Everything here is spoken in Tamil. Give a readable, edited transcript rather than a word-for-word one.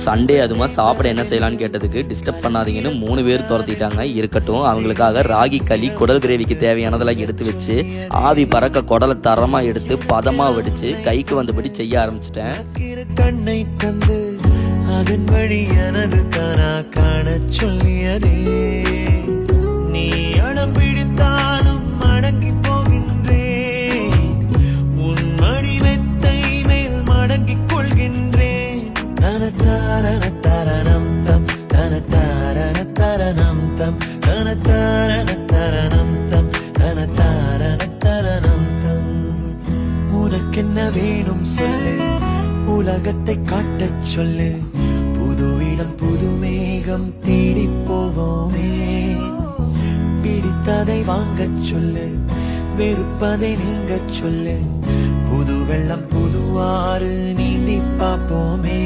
சண்டே அதுமா சாப்பிட என்ன செய்யலான்னு கேட்டதுக்கு டிஸ்டர்ப் பண்ணாதீங்கன்னு 3 பேர் துரத்திட்டாங்க. இருக்கட்டும், அவங்களுக்காக ராகி களி குடல் கிரேவிக்கு தேவையானதெல்லாம் எடுத்து வச்சு ஆவி பறக்க குடலை தரமா எடுத்து பதமா வடிச்சு கைக்கு வந்தபடி செய்ய ஆரம்பிச்சிட்டேன். கண்ணை தந்து அதன் வழி எனது காணா காண சொல்லியதே, நீ அடம் பிடித்தாலும் அடங்கி போகின்றேன், உன் மடி மெத்தை மேல் மடங்கிக் கொள்கின்றேன். தனத்தாரண தரணம் தம் தனத்தாரண தரணம் தம் தனத்தாரண தரணம் தம் தனத்தாரண தரணம் தம். உனக்கென்ன வேணும் சொல்லு, உலகத்தை காட்டச் சொல்லு, புது இடம் புது மேகம் தேடி போவோமே. பிடித்ததை வாங்கச் சொல்லு, வெறுப்பதை நீங்கச் சொல்லு, புது வெள்ளம் புது ஆறு நீந்தி பார்ப்போமே.